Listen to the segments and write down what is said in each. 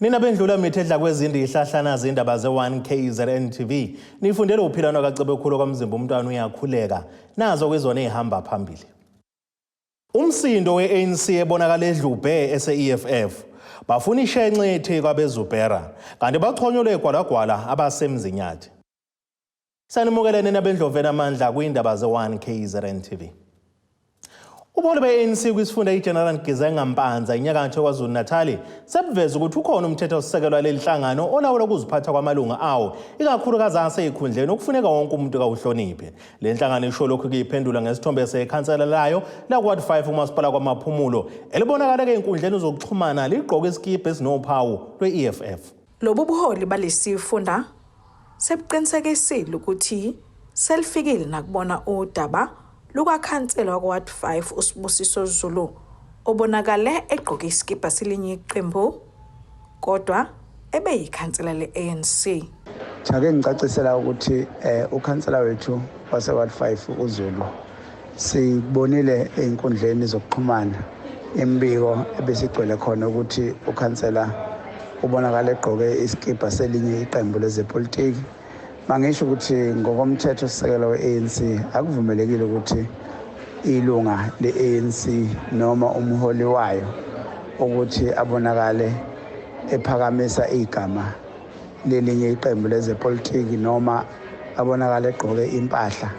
Nina bendlula mithedla kwezindi ihlahlana zindaba ze1KZNTV nifundela uphilano kaCebekhulu kwamzimba umntwana uyakhuleka nazo kwizona ezihamba phambili. Umsindo weANC ebonakala eDlubhe ese-EFF bafuna Ishenxe ethe kwabezubhera kanti bachonyolwe gwalagwala abasemzinyathi. Sanimukelene nabendloveni amandla kwindaba ze1KZNTV. Ubuholi be-ANC kwisifunda iGeneral Ngizengampanza inyakatho KwaZulu Natal sebuveza ukuthi ukhona umthetho osisekelwa leli hlangano olawula ukuziphatha kwamalunga awo ikakhulukazi aseyikhundleni okufuneka wonke umuntu kawuhloniphe. Le nhlangano isho lokhu kuyiphendula ngesithombe sekhansela layo lakward 5 umasipala kwamaphumulo elibonakala einkundleni zokuxhumana ligqoke isikibha esinophawu lwe-EFF. Lobu buholi balesifunda sebuqinisekisile ukuthi selifikile nakubona udaba lukakhansela wakward 5 uSibusiso Zulu obonakale egqoke isikibha selinye iqembu kodwa ebeyikhansela le-ANC. Chake ngicacisela ukuthi ukhansela wethu waseward 5 uZulu sibonile einkundleni zokuxhumana imbiko ebesigcwele khona ukuthi ukhansela ubonakala egqoke isikibha selinye iqembu lezepolitiki. Mangisho ukuthi ngokomthetho sisekelo we-ANC akuvumelekile ukuthi ilunga le-ANC noma umholi wayo ukuthi abonakale ephakamisa igama lelinye iqembu lezepolitiki noma abonakale egqoke impahla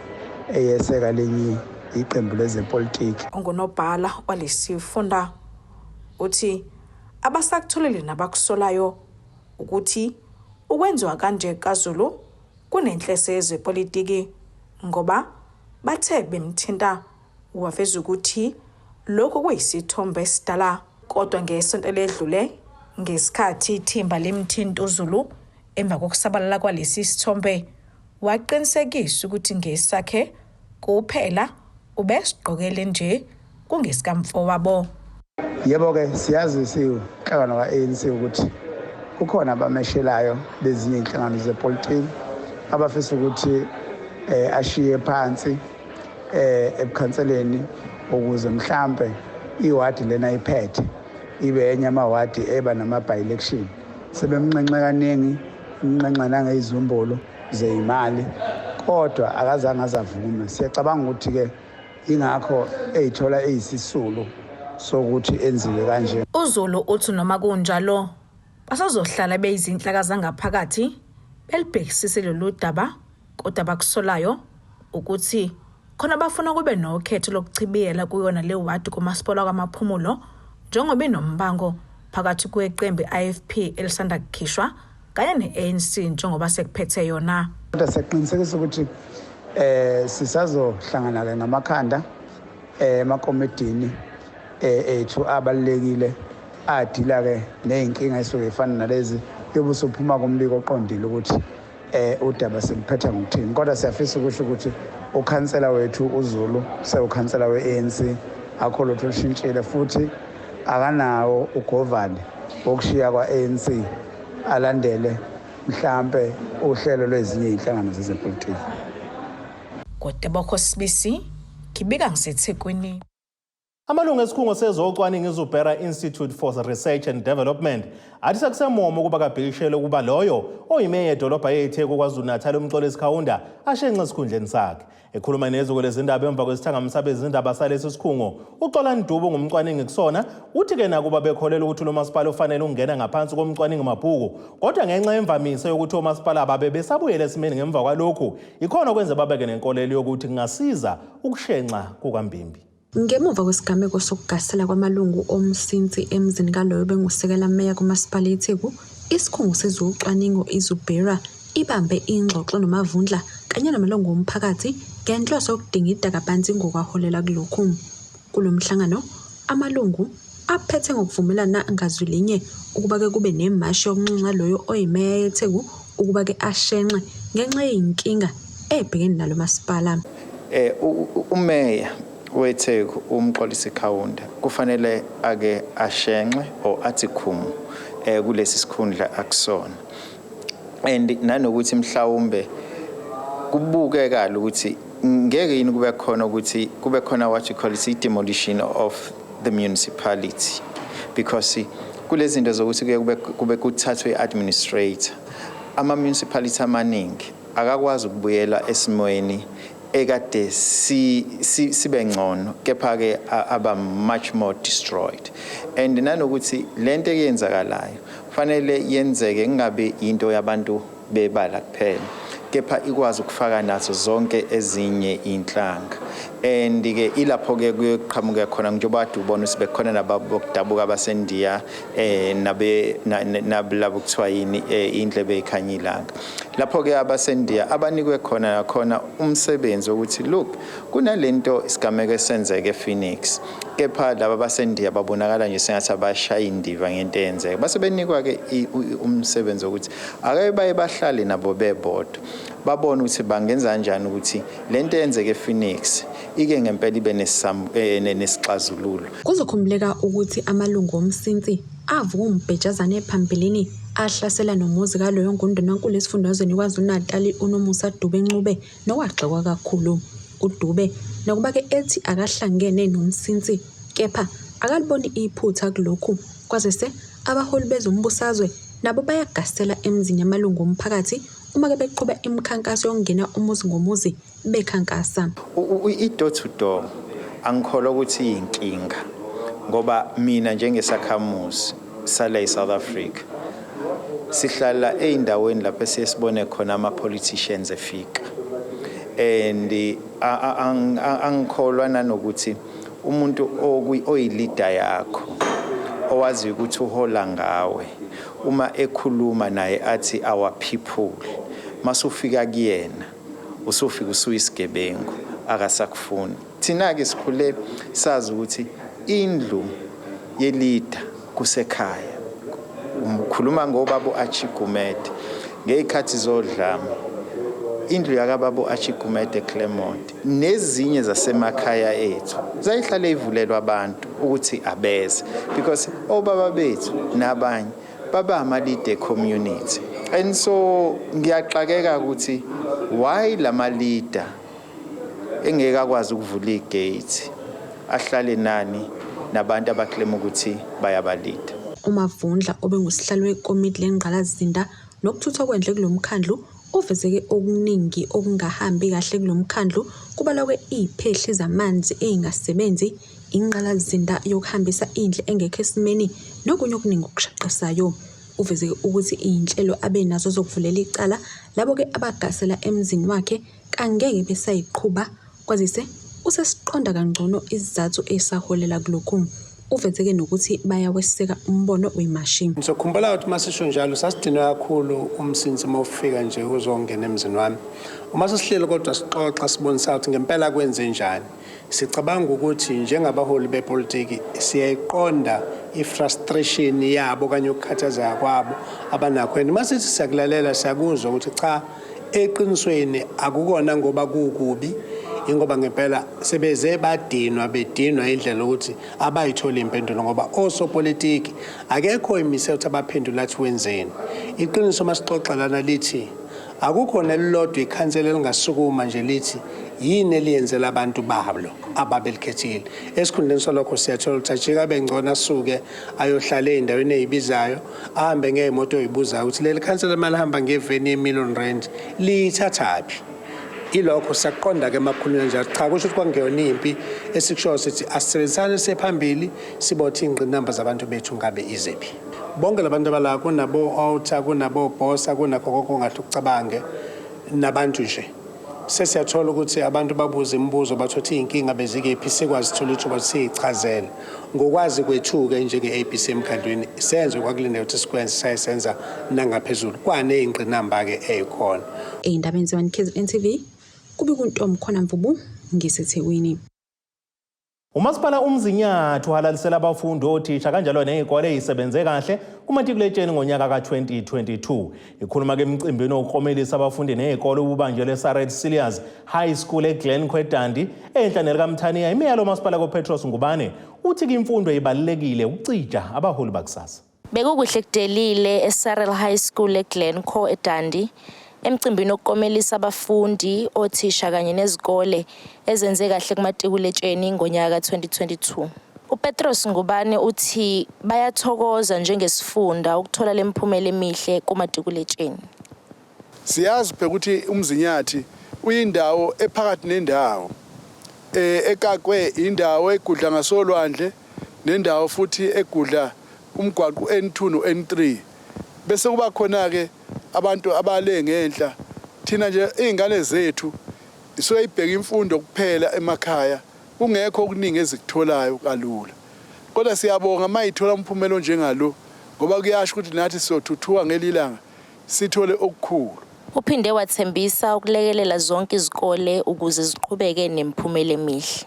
eyeseka lenye iqembu lezepolitiki. Ungunobhala walesifunda uthi abasakutholile nabakusolayo ukuthi ukwenziwa kanje kaZulu kunenhlese yezepolitiki ngoba bathe bemthinta waveza ukuthi lokho kuyisithombe esidala kodwa ngesonto ledlule ngesikhathi ithimba lemthinta uZulu emva kokusabalala kwalesi sithombe waqinisekisa ukuthi ngesakhe kuphela ubesigqokele nje kungesikamfowabo. Yebo ke siyazi sihlangano ka-ANC ukuthi kukhona abameshelayo bezinye inhlangano zepolitiki abafisa ukuthi ashiye phansi ebukhanseleni ukuze mhlambe iwadi lena iphethe ibe enye amawadi eba nama-by-election sebemnxenxe kaningi umnxenxa nangeyizumbolo zeyimali kodwa akazange azavuma. Siyacabanga ukuthi-ke ingakho eyithola eyisisulu sokuthi enziwe kanje. uZulu uthi noma kunjalo basazohlala beyizinhlaka zangaphakathi belibhekisise lolu daba kodwa bakusolayo ukuthi khona bafuna kube nokhetho lokuchibiyela kuyona le wadi kumasipala kwamaphumulo njengoba inombango phakathi kweqembu IFP elisanda kukhishwa kanye ne-ANC njengoba sekuphethe yona. Kodwa siqinisekisa ukuthi sisazohlangana-ke ngamakhanda emakomedini ethu abalulekile adila-ke ney'nkinga esuke ifana nalezi yobusuphuma kumbiko oqondile ukuthi udaba siliphetha ngokuthini. Kodwa siyafisa ukusho ukuthi ukhansela wethu uZulu sewukhansela we-ANC akho lutho lushintshile futhi akanawo ugovane wokushiya kwa-ANC alandele mhlambe uhlelo lwezinye inhlangano zezepolitiki. Kodwa bokho sibisi kibika ngiseThekwini. Amalungu esikhungo sezocwaningo iZubhera Institute for Research and Development athi sekusemomo ukuba kabhekishele ukuba loyo oyimeya edolobha yeTheku KwaZulu Natal umxolo Isikhawunda Ishenxe esikhundleni sakhe. Ekhuluma neziko lezindaba emva kwesithangamisa bezindaba salesi sikhungo uXola Ndubo ngumcwaningi kusona uthi ke nakuba bekholela ukuthi lo masipala ufanele ungena ngaphansi komcwaningi mabhuku kodwa ngenxa yemvamisa yokuthi omasipala ababe besabuyela esimeni ngemva kwalokhu ikhona kwenza babeke nenkolelo yokuthi kungasiza ukushenxa kukaMbimbi. Ngemuva kwesigameko sokugasela kwamalungu omsinsi emzini kaloyo bengusekela meya kumasipala eTheku, isikhungo sezocwaningo iZubhera ibambe ingxoxo nomavundla kanye namalungu omphakathi ngenhloso yokudinga idakabanzi ngokwaholela kulokhu. Kulomhlangano amalungu aphethe ngokuvumelana ngazwilinye ukuba ke kube nemashi yokunxenxa loyo oyimeya yeTheku ukuba ke ashenxe ngenxa yinkinga ebhekene nalo masipala. Umeya weTheku umxolo Isikhawunda kufanele ake ashenxe o atikumu kulesi sikhundla akusona and nanokuthi mhlawumbe kubukeka ukuthi ngeke yini kube khona ukuthi kube khona what you call it demolition of the municipality because kulezi zinto zokuthi kube kuthathwe administrator ama municipality amaningi akakwazi ukubuyela esimweni ekade sibe ngcono kepha ke aba much more destroyed and nanokuthi lento eyenzakalayo fanele yenzeke kungabe into yabantu bebala kuphela kepha ikwazi ukufaka nazo zonke ezinye inhlanga and ke ilapho ke kuqhamuka khona njengoba ubona usibe khona nababokudabuka abasendiya nabalabo kuthiwa yini indlebe ekhanyilanga lapho ke abasendiya abanikwe khona umsebenzi ukuthi look kunalento isigameko esenzeke ePhoenix kepha laba basendiya babonakala nje sengathi abashaya indiva ngento eyenzeke base benikwa ke umsebenzi ukuthi ake baye bahlale nabo bebodwa babona ukuthi bangenza kanjani ukuthi lento eyenzeke ePhoenix ike ngempela ibe nesixazululo. Kuzokhumbuleka ukuthi amalungu omsinsi avuka umbhejazane ephambilini ahlasela nomuzi kaloyo ngundinankulu esifundazweni KwaZulu-Natal uNomusa Dube Ncube nokwagxekwa kakhulu. uDube nakuba ke ethi akahlangene nomsinsi kepha akaliboni iphutha kulokhu kwazise abaholi bezombusazwe nabo bayagasela emzini yamalungu omphakathi uma ke beqhubeka imikhankaso yokungena umuzi ngomuzi bekhankasa. I-door to door angikholwa ukuthi inkinga ngoba mina njengesakhamuzi sala eSouth Africa sihlala eindaweni lapho siyesibone khona ama-politicians efika and angikholwa nanokuthi umuntu oyilida yakho owazi ukuthi uhola ngawe uma ekhuluma naye athi our people masufika kuyena usufika usuyisigebengu akasakufuni. Thina ke sikhule sazi ukuthi indlu yelida kusekhaya ukhuluma ngobaba uAchigumede ngezikhathi zodlame indlu yakababa uAchigumede Clement nezinye zasemakhaya ethu zayihlale ivulelwa abantu ukuthi abeze because obaba bethu nabanye baba amalide community and so ngiyaxakeka ukuthi why lama leader engeke akwazi ukuvula igate ahlale nani nabantu abaclaim ukuthi bayabalida. uMavundla obengusihlalo wekomiti lengqalazinda nokuthuthwa kwendle kulomkhandlu uvezeke okuningi okungahambi kahle kulomkhandlu kubalwa iziphehli zamanzi ezingasebenzi ingqalazinda yokuhambisa indle engekho esimeni nokunye okuningi okushaqasayo. Uveze ukuthi inhlelo abenazo zokuvulela icala labo ke abagasela emzini wakhe kangeke besayiqhubha kwazise usesiqonda kangcono izizathu esaholela kulokhu. Uveze ke nokuthi bayaweseka umbono weMashi. Ngizokhumbula ukuthi masisho njalo sasidinwa kakhulu umsinsi mawufika nje uzongena emzini wami. Uma sesihlele kodwa sixoxa sibonisa ukuthi ngempela kwenze njani. Sicabanga ukuthi njengabaholi bepolitiki siyayiqonda ifrustration yabo kanye ukukhathaza kwabo abanakho. Masithi siyakulalela siyakuzwa ukuthi cha eqinisweni akukona ngoba kukubi ingoba ngempela sebeze bedinwa indlela ukuthi abayithola impendulo ngoba osopolitiki akekho imise ukuthi abaphendula athi wenzeni. Iqiniso masixoxa lana lithi akukho nelilodwa ikhansela elingasukuma nje lithi yini eliyenzela abantu babo ababelikhethile. Esikhundleni salokho siyathola ukuthi ajika bengcona asuke ayohlala endaweni ezibizayo ahambe ngeemoto ezibuzayo ukuthi leli khansela mali hamba ngeveni ye1,000,000 rand lithathaphi. Ilokho siyaqonda ke emakhulwini nje cha kusho ukuthi kwangeyona impi esikusho sithi asisebenzisane sephambili sibothi ingqinamba zabantu bethu ngabe izephi. Bonke labantu abala kunabo outer kunabo boss kunakho konke ongathi ucabange nabantu nje sesiyathola ukuthi abantu babuza imibuzo bathothi inkinga bezikephi sikwazi thola ithuba siyichazela ngokwazi kwethuke njenge ABC emkhandweni senze kwakulinda ukuthi sikwenze sayisenza nangaphezulu kwane ingqinamba ke ezikhona. Eyindabeni ze1KZNTV kubi kuntombi khona Mvubu ngiseThekwini. Umasipala uMzinyathi uhalalisela abafundi othisha kanjalo nezikole ezisebenze kahle kumatikuletsheni ngonyaka ka2022. Ikhuluma ke emcimbini okhomelisa abafundi nezikole ububanjwe Saret Silias High School eGqoke enhlanela kaMthaniya. Imiyalo umasipala koPetros Ngubane uthi imfundo ibalekile ukucija abaholi bakusasa. Bekukuhle kudelile eSarel High School eGqoke emcimbini okhomelisa abafundi othisha kanye nezikole ezenze kahle kumatikuletsheni ngonyaka ka2022. uPetros Ngubane uthi bayathokoza njengesifunda ukuthola lemphumela emihle kumatikuletsheni. Siyazi phela ukuthi uMzinyathi uyindawo ephakathi nendawo. Egqoke indawo egudla ngasolwandle nendawo futhi egudla umgwaqo N2 no N3. Bese kuba khona ke abantu abale ngenhla thina nje izingane zethu isoyibheka imfundo kuphela emakhaya kungekho okuningi ezikutholayo kalula. Kodwa siyabonga mayithola umphumelo njengalo ngoba kuyasho ukuthi nathi sizothuthuka ngelilanga sithole okukhulu. Uphinde wathembisa ukulekelela zonke izikole ukuze ziqhubeke nemphumela emihle.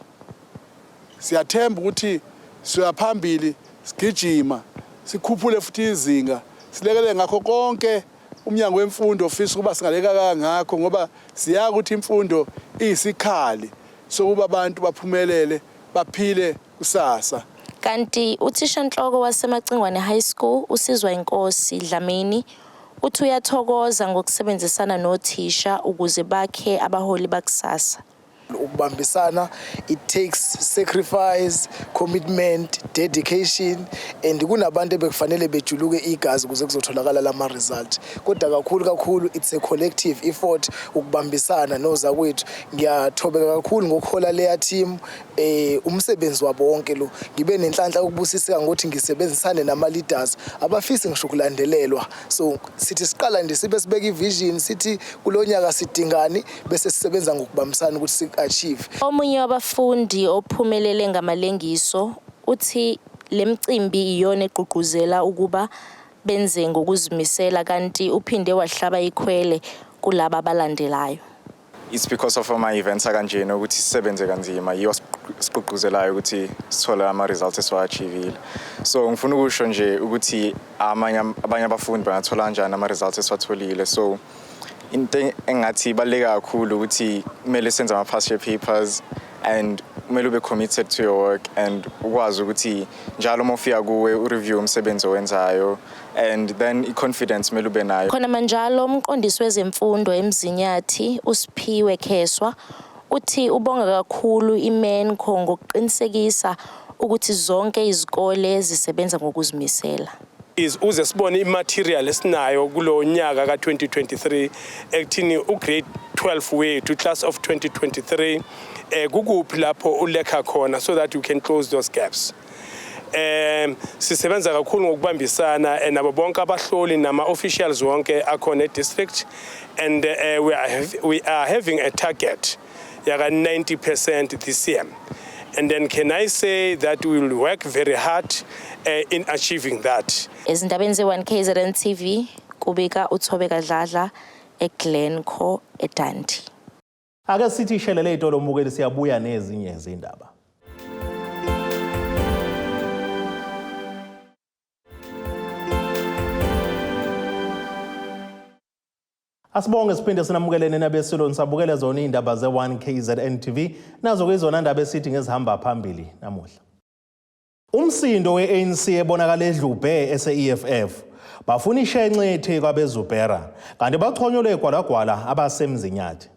Siyathemba ukuthi siyaphambili sigijima sikhuphule futhi izinga silekelele ngakho konke umnyango wemfundo ofisa kuba singaleka kangakho ngoba siyazi ukuthi imfundo iyisikhali sokuba abantu baphumelele baphile kusasa. Kanti uthishanhloko waseMacingwane High School uSizwa Inkosi Dlamini uthi uyathokoza ngokusebenzisana nothisha ukuze bakhe abaholi bakusasa. Ukubambisana, it takes sacrifice, commitment, dedication, and kunabantu ebekufanele bejuluke igazi ukuze kuzotholakala lama result. Kodwa kakhulu it's a collective effort ukubambisana nozakwethu. Ngiyathobeka kakhulu ngokhola leya team umsebenzi wabo wonke lo. Ngibe nenhlanhla ukubusiseka ngokuthi ngisebenzisane nama leaders abafisa ngisho kulandelelwa. So sithi siqala nje sibe sibeka ivision sithi kulonyaka sidingani bese sisebenza ngokubambisana ukuthi achieve. Omunye wabafundi ophumelele ngamalengiso uthi lemcimbi iyona egqugquzela ukuba benze ngokuzimisela kanti uphinde wahlaba ikhwele kulabo abalandelayo. It's because of my events akanjena ukuthi sisebenze kanzima yiyo sigqugquzelayo ukuthi sithole ama results esiwachievile. So ngifuna ukusho nje ukuthi abanye abafundi bangathola kanjani ama results esiwatholile. So into engathi ibaluleke kakhulu ukuthi kumele senze ama past year papers and kumele ube committed to your work and ukwazi ukuthi njalo mofika kuwe ureview umsebenzi owenzayo and then i-confidence kumele ube nayo. Khona manjalo umqondisi wezemfundo eMzinyathi uSiphiwe Kheswa uthi ubonga kakhulu iMenco ngokuqinisekisa ukuthi zonke izikole zisebenza ngokuzimisela. Uze sibone imaterial esinayo kulo nyaka ka2023 ekuthini ugrade 12 wethu class of 2023 kukuphi lapho ulekha khona so that you can close those gaps. Sisebenza kakhulu ngokubambisana nabo bonke abahloli nama officials wonke akhona e-district and we are having a target yaka 90% this year. And then can I say that we will work very hard in achieving that. Ezindabeni ze1KZNTV kubika uThobeka Dladla eGlencoe eDandi. Ake sithi ishelele itolo mbukeli siyabuya nezinye izindaba. Asibonge siphinde sinamukelene nabesilo nisabukele zona indaba ze1KZNTV nazo kuyizona indaba esithi ngezihamba phambili namuhla. Umsindo weANC ebonakala eDlubhe ese-EFF bafuna Ishenxe kwabeZubera kanti baxhonyolwe gwalagwala abasemzinyathi.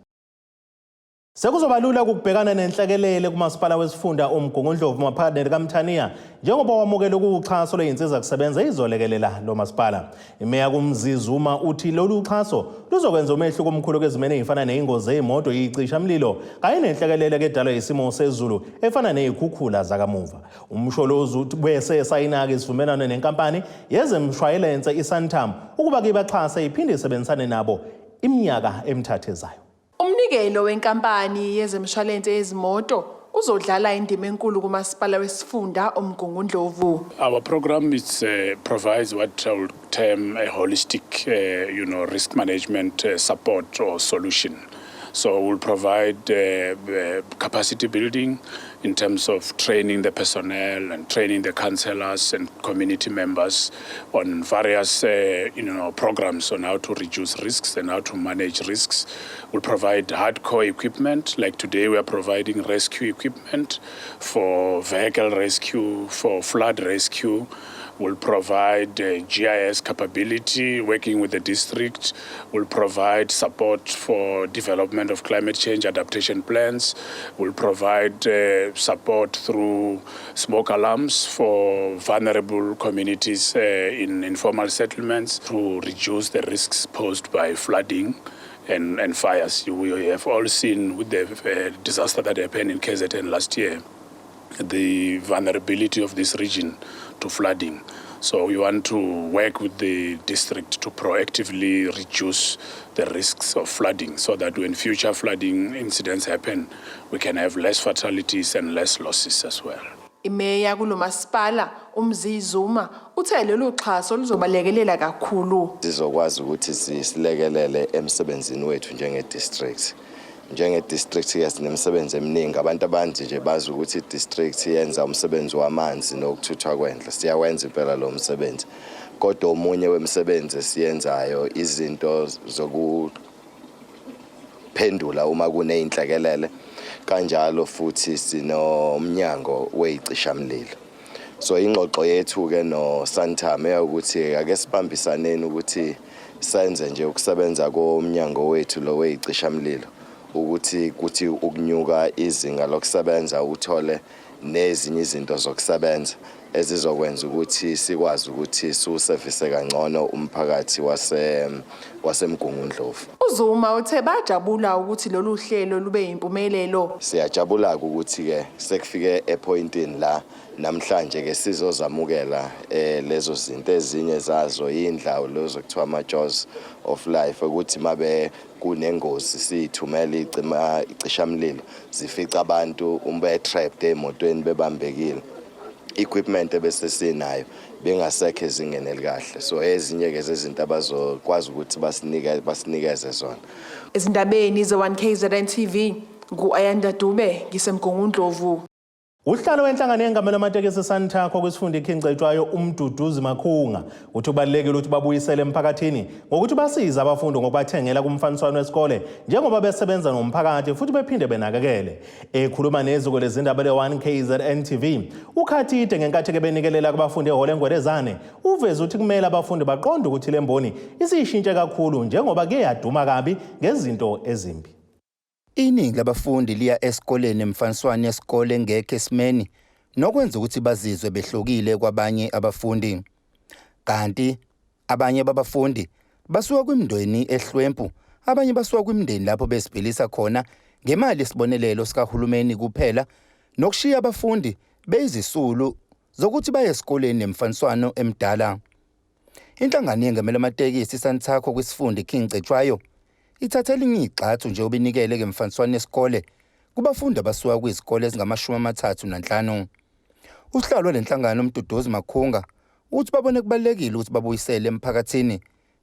Sekuzobalula ukubhekana nenhlekelele kumasipala wesifunda uMgungundlovu maphakathi kaMthaniya njengoba wamukela ukuxhaso leinsiza kusebenza izolekelela lo masipala. Imeya kuMzizuma uthi lolu uxhaso luzokwenza umehluko omkhulu kwezimene ezifana neingozi zeimoto iyicisha mlilo kanye nenhlekelele kedalwa isimo sezulu efana nezikhukhula zakamuva. Umsholozi bese esayina-ke isivumelwano nenkampani yezemshwayelense iSantam ukuba ke baxhase iphinde isebenzisane nabo iminyaka emithathu ezayo. Umnikelo wenkampani yezemshwalense yezimoto uzodlala indima enkulu kumasipala wesifunda uMgungundlovu. Our program provides what I would term a holistic risk management support or solution. So we'll provide capacity building in terms of training the personnel and training the councillors and community members on various programs on how to reduce risks and how to manage risks. We'll provide hardcore equipment, like today we are providing rescue equipment for vehicle rescue, for flood rescue. We'll provide GIS capability, working with the district. We'll provide support for development of climate change adaptation plans. We'll provide support through smoke alarms for vulnerable communities in informal settlements to reduce the risks posed by flooding and fires. We have all seen with the disaster that happened in KZN last year, the vulnerability of this region to flooding. So we want to work with the district to proactively reduce the risks of flooding so that when future flooding incidents happen, we can have less fatalities and less losses as well. Imeya kulomasipala Umzizuma uthe lolu xhaso luzobalekelela kakhulu. Sizokwazi ukuthi silekelele emsebenzini wethu njenge-district. Njenge-district yasinemsebenzi eminingi, abantu abanzi nje bazi ukuthi i-district yenza umsebenzi wamanzi nokuthuthwa kwendle. Siyawenza impela lo msebenzi. Kodwa omunye wemsebenzi esiyenzayo izinto zokuphendula uma kuneyinhlekelele. Kanjalo futhi sinomnyango weyicishamlilo. So ingxoxo yethu ke no Santame ukuthi ake sibambisaneni ukuthi senze nje ukusebenza komnyango wethu lo weyicishamlilo ukuthi ukunyuka izinga lokusebenza uthole nezinye izinto zokusebenza ezizokwenza ukuthi sikwazi ukuthi siservice kangcono umphakathi wasemgungundlovu. uZuma uthe bajabula ukuthi lolu hlelo lube yimpumelelo. Siyajabula ukuthi ke sekufike epointini la namhlanje ke sizozamukela lezo zinto ezinye zazo indlawo lezo kuthiwa ama jaws of life ukuthi mabe kunengozi sithumela icishamlilo zifica abantu umbe trapped emotweni bebambekile. Equipment ebese sinayo bengasekho ezingene elikahle. So ezinye ke zezinto abazokwazi ukuthi basinikeze zona. Ezindabeni ze1KZNTV nguAyanda Dube ngisemgungundlovu. Uhlalo wenhlangano yengamela amatekisi Santakho kwisifunda iKingcetshwayo uMduduzi Makhunga uthi ubalekile ukuthi babuyisele emphakathini ngokuthi basiza abafundi ngokubathengela kumfaniswano wesikole njengoba besebenza nomphakathi futhi bephinde benakekele. Ekhuluma neziko lezindaba le1KZNTV uKhathide ngenkathi ke benikelela kubafundi ehholo eNgwedezane uveza ukuthi kumele abafundi baqonde ukuthi lemboni isishintshe kakhulu njengoba ke yaduma kabi ngezinto ezimbi. Iningi labafundi liya esikoleni emfaniswano yesikole ngekho esimeni nokwenza ukuthi bazizwe behlukile kwabanye abafundi. Kanti abanye babafundi basuka kwimndeni ehlwempu, abanye basuka kwimndeni lapho besibhelisa khona ngemali isibonelelo sikahulumeni kuphela nokushiya abafundi bezisulu zokuthi baye esikoleni emfaniswano emdala. Inhlangano yengamela amatekisi Santakho kwisifunda iKingcetshwayo ithathela ingxathu nje obinikele ke emfaniswano yesikole kubafundi abasuka kwizikole ezingama-35. Usihlalo lenhlangano uMduduzi Makhunga uthi babone kubalekile ukuthi babuyisele emphakathini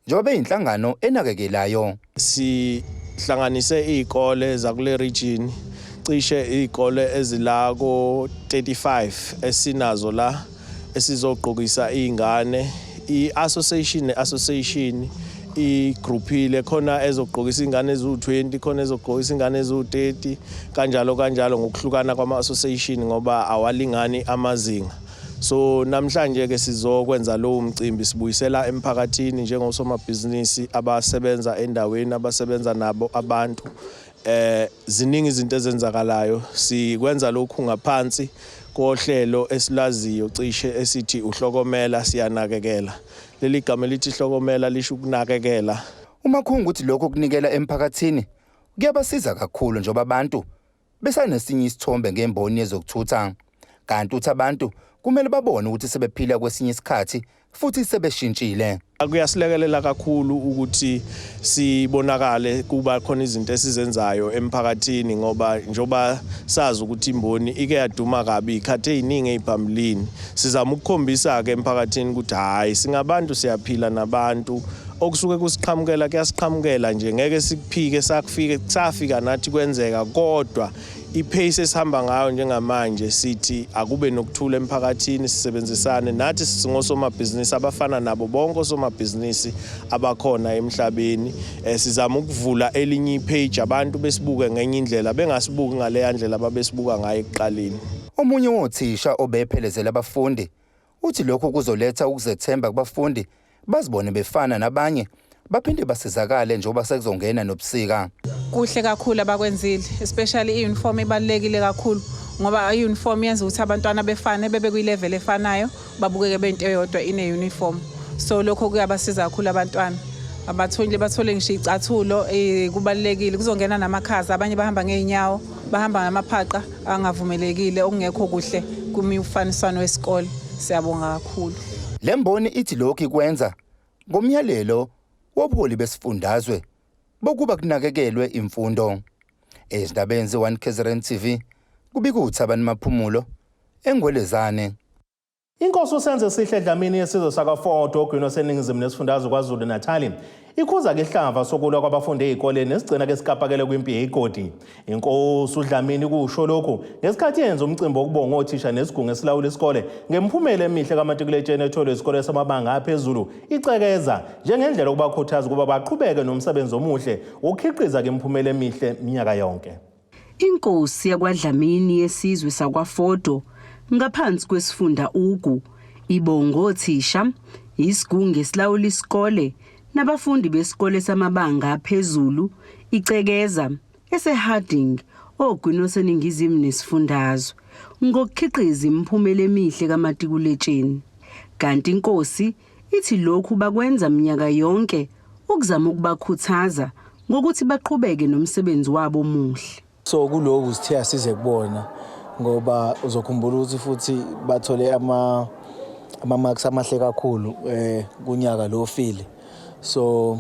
njengoba eyinhlangano enakekelayo. Sihlanganise izikole zakule region cishe izikole ezila ko-35 esinazo la esizogqokisa izingane i-association igroupile khona ezogqokisa ingane ezu20 khona ezogqokisa ingane ezu30 kanjalo ngokuhlukana kwama-association ngoba awalingani amazinga. So namhlanje ke sizokwenza lo mcimbi sibuyisela emphakathini njengosomabhizinisi abasebenza endaweni abasebenza nabo abantu. Ziningi izinto ezenzakalayo sikwenza lokhu ngaphansi kohlelo esilaziyo cishe esithi uhlokomela siyanakekela. Leli gama lithi hlokomela lisho ukunakekela. Umakhunga uthi lokho kunikela emphakathini kuyabasiza kakhulu njengoba abantu besanesinye isithombe ngemboni yezokuthutha. Kanti uthi abantu kumele babone ukuthi sebephila kwesinye isikhathi futhi sebeshintshile. Kuyasilekelela kakhulu ukuthi sibonakale kuba khona izinto esizenzayo emphakathini ngoba njoba sazi ukuthi imboni ike yaduma kabi ikhathe eziningi eziphambilini. Sizama ukukhombisa ke emphakathini ukuthi hayi singabantu siyaphila nabantu okusuke kusiqhamukela kuyasiqhamukela nje ngeke sikuphike safika nathi kwenzeka kodwa ipace esihamba ngayo njengamanje sithi akube nokuthula emphakathini sisebenzisane nathi singosomabhizinisi abafana nabo bonke osomabhizinisi abakhona emhlabeni. Sizama ukuvula elinye ipage abantu besibuke ngenye indlela bengasibuki ngale ndlela ababesibuka ngayo ekuqaleni. Omunye wothisha obephelezela abafundi uthi lokho kuzoletha ukuzethemba kubafundi bazibone befana nabanye baphinde basizakale njengoba sekuzongena nobusika. Kuhle kakhulu abakwenzile, especially i-uniform ibalekile kakhulu ngoba i-uniform yenza ukuthi abantwana befane bebe kwi-level efanayo babukeke bento eyodwa ine-uniform. So lokho kuyabasiza kakhulu abantwana. Bathole ngisho icathulo kubalekile kuzongena namakhaza abanye bahamba ngeenyawo bahamba ngamaphaqa angavumelekile okungekho kuhle kumifaniswano wesikole. Siyabonga kakhulu. Lemboni ithi lokho kwenza ngomyalelo wobuholi besifundazwe bokuba kunakekelwe imfundo. Ezindabeni ze1KZNTV kubika uThabani Maphumulo eNgwelezane. Inkosi usenze sihle Dlamini yesizwe sakaFoto ogwini oseningizimu nesifundazwe kwaZulu Natal ikhuza ke ihlava sokulwa kwabafundi ezikoleni nesigcina ke sikapakele kwimpi yeGqoke. Inkosi uDlamini kusho lokhu ngesikhathi yenza umcimbi wokubonga othisha nesigungu esilawula isikole ngemphumela emihle kamatikuletsheni etholwe isikole samabanga aphezulu icekeza njengendlela ukubakhuthaza ukuba baqhubeke nomsebenzi omuhle ukukhiqiza ke imphumela emihle minyaka yonke. Inkosi yakwaDlamini yesizwe sakwaFoto ngaphansi kwesifunda ugu ibonga othisha isigungu esilawula isikole nabafundi besikole samabanga aphezulu icekeza eseHarding ogwini oseningizimu nesifundazwe ngokukhiqiza imphumela emihle kamatikuletsheni. Kanti inkosi ithi lokhu bakwenza minyaka yonke ukuzama ukubakhuthaza ngokuthi baqhubeke nomsebenzi wabo omuhle. So kuloko sithe asize kubona ngoba uzokhumbula ukuthi futhi bathole ama-marks amahle kakhulu kunyaka lo ofile. So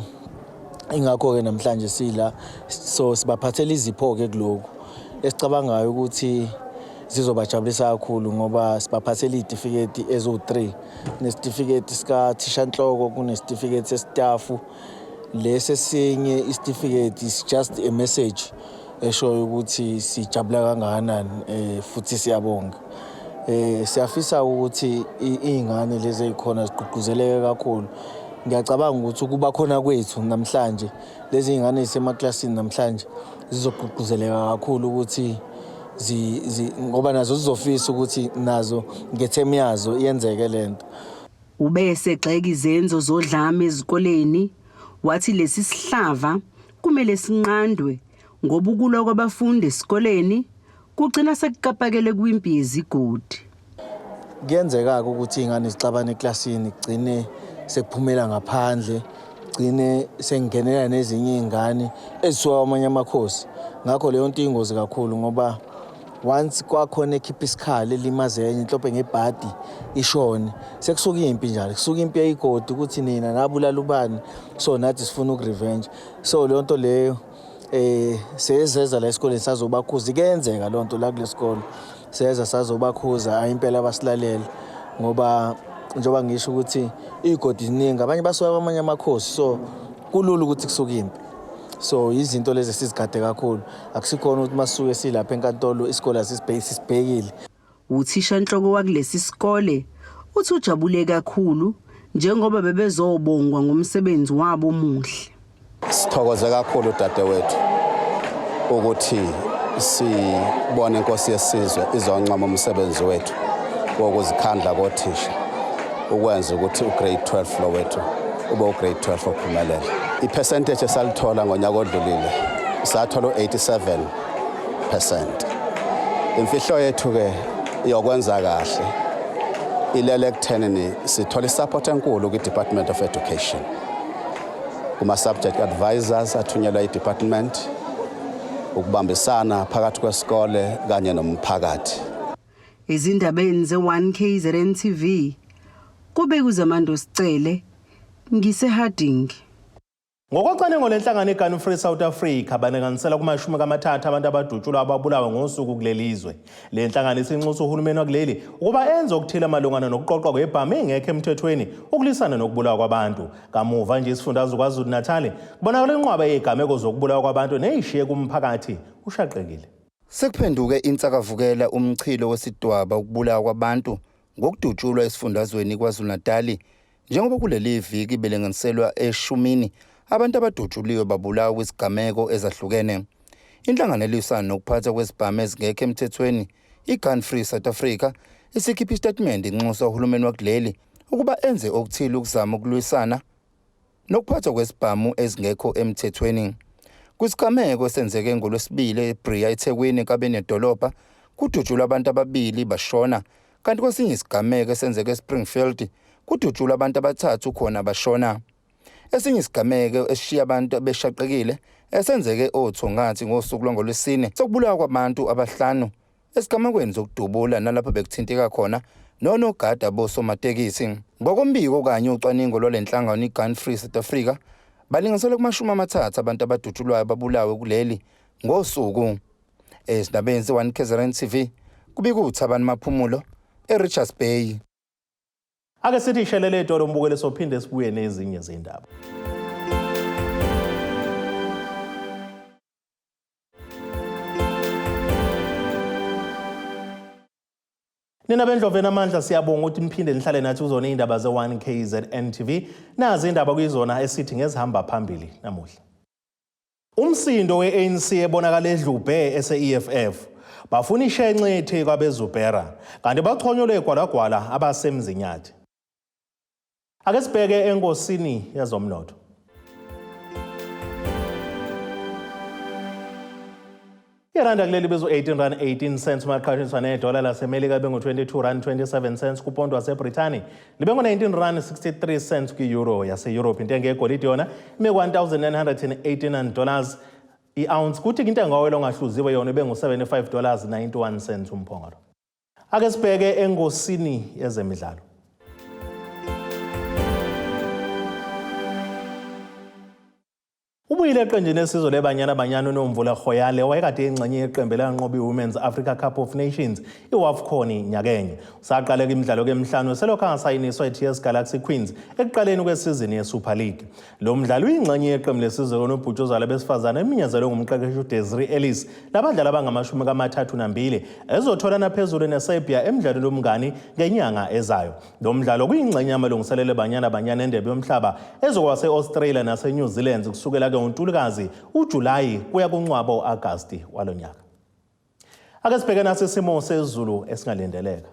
ingakho-ke namhlanje sila so sibaphathela izipho-ke kuloko esicabangayo ukuthi zizobajabulisa kakhulu ngoba sibaphathela iy'tifiketi eziwu-3 nesitifiketi sikathishanhloko kunesitifiketi sesitafu. Lesi esinye isitifiketi is just a message eshoyo ukuthi sijabula kangakanani futhi siyabonga. Siyafisa ukuthi iy'ngane lezi ey'khona zigqugquzeleke kakhulu. Ngiyacabanga ukuthi ukuba khona kwethu namhlanje lezi y'ngane ezisemaklasini namhlanje zizogqugquzeleka kakhulu ukuthi ngoba nazo zizofisa ukuthi nazo ngethemu yazo iyenzeke lento. Ubese Egqoke izenzo zodlame ezikoleni wathi lesi sihlava kumele sinqandwe ngoba ukulwa kwabafundi esikoleni kugcina sekukapakele kwimpi yezigodi. Kuyenzeka ukuthi ingane zixabane eklasini kugcine sekuphumela ngaphandle gcine sengenela nezinye izingane ezisuka kwamanye amakhosi. Ngakho leyo nto ingozi kakhulu ngoba once kwakhona ekhipha isikhali elimaze enye inhlophe ngebhadi ishone sekusuka impi njalo kusuka impi yayigodi ukuthi nina nabulala ubani so nathi sifuna ukurevenge. So leyo nto leyo sezeza la esikoleni sazobakhuza ikenzeka lo nto la kulesikole seza sazobakhuza ayimpela abasilalela ngoba njengoba ngisho ukuthi igodi ziningi abanye basuka kwamanye amakhosi so kulula ukuthi kusuka impi. So izinto lezi sizigade kakhulu akusikhona ukuthi masuke silapha enkantolo isikole sisibhekile. Uthishanhloko wakulesi sikole uthi ujabule kakhulu njengoba bebezobongwa ngomsebenzi wabo omuhle. Sithokoze kakhulu dadewethu ukuthi sibone inkosi yesizwe izoncama umsebenzi wethu wokuzikhandla kothisha ukwenza ukuthi ugrade 12 lo wethu ube ugrade 12 ophumelela. Ipercentage esalithola ngonyaka odlulile sathola 87%. Imfihlo yethu ke yokwenza kahle ilele ekuthenini sithola isupport enkulu kwi-Department of Education. Kuma-subject advisors athunyelwa i-department ukubambisana phakathi kwesikole kanye nomphakathi. Ezindabeni ze1KZNTV kube kuZamando Sicele ngiseHarding. Ngokocwaningo lenhlangano eGun Free South Africa balinganisela kuma-30 abantu abadutshulwa ababulawa ngosuku kulelizwe. Le nhlangano isinxusa uhulumeni wakuleli ukuba enze okuthile malungana nokuqoqwa kwebhamu engekho emthethweni ukulisana nokubulawa kwabantu. Kamuva nje isifundazwe kwaZulu Natal kubonakala inqwaba yezigameko zokubulawa kwabantu nezishiye kumphakathi ushaqekile. Sekuphenduke insakavukela umchilo wesidwaba ukubulawa kwabantu ngokudutshulwa esifundazweni kwaZulu Natal njengoba kuleli viki belinganiselwa eshumini abantu abadutshuliwe babulawa kwisigameko ezahlukene. Inhlangano elisana nokuphatha kwezibhamu ezingekho emthethweni iGun Free South Africa isikhipha istatement inxusa uhulumeni wakuleli ukuba enze okuthile ukuzama ukulwisana nokuphathwa kwesibhamu ezingekho emthethweni. Kwisigameko esenzeke ngoLwesibili eBria eThekwini enkabeni yedolobha kudutshulwa abantu ababili bashona, kanti kwesinye isigameko esenzeke eSpringfield kudutshulwa abantu abathathu khona bashona. Esinye isigameko esishiya abantu beshaqekile esenzeke oThongathi ngosuku lwangolwesine sokubulawa kwabantu abahlanu esigamekweni zokudubula nalapho bekuthinteka khona nonogada bosomatekisi. Ngokombiko kanye ucwaningo lwalenhlangano iGun Free South Africa balinganiselwe kuma-30 abantu abadutshulwayo babulawe kuleli ngosuku. Ezindabeni ze1KZNTV kubika uThabani Maphumulo eRichards Bay. Ake sithi ishelele itolo umbukele sophinde sibuye nezinye izindaba. Nina bendloveni amandla siyabonga ukuthi mphinde nihlale nathi uzona indaba ze1KZNTV. Nazi indaba kuyizona esithi ngezihamba phambili namuhla. Umsindo we-ANC ebonakala edlubhe ese-EFF bafuna Ishenxe ethe kwabeZubera kanti bachonyolwe egwalagwala abasemzinyathi. Ake sibheke enkosini yezomnotho. Iranda kuleli bezo 18.18 cents maqhathaniswa nedola laseMelika bengu 22.27 cents kupondo waseBrithani libengu 19.63 cents ku-euro yase-Europe. Intengo yegolide yona ime $1,918 i-ounce kuthi intengo kawelo ongahluziwe yona bengu $75.91 umphongolo. Ake sibheke enkosini yezemidlalo. Ubuyile eqenjini esizwe leBanyana Banyana uNomvula Khoyale wayekade ingxenye yeqembu elanqoba iWomen's Africa Cup of Nations iWAFCON nyakenye. Usaqaleka imidlalo kemhlanu selokhu angasayiniswa iTS Galaxy Queens ekuqaleni kwesizini yeSuper League. Lo mdlalo uyingxenye yeqembu lesizwe lonobhutshuzwayo labesifazane eminyezelwe ngumqeqeshi uDesiree Ellis labadlali abangama32 ezotholana phezulu neSerbia emidlalweni yomngani ngenyanga ezayo. Lo mdlalo kuyingxenye yamalungiselelo eBanyana Banyana endebe yomhlaba ezokwase Australia nase New Zealand kusukela uNtulukazi uJulayi kuya kuNcwaba uAgasti walonyaka. Ake sibheke nasisimo sezulu esingalindeleka.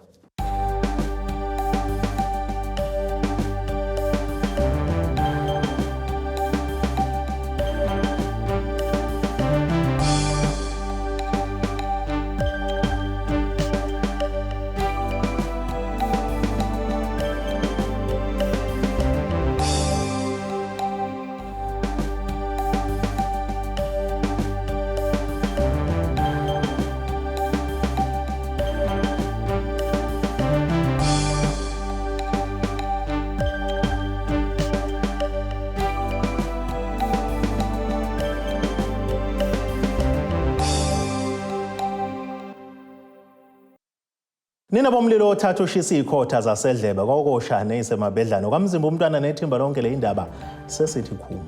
Nina bomlilo othatha ushisa ikhotha zasedlebe kokosha neyisemabedlana kwamzimba umntwana nethimba lonke le indaba sesithi khulu.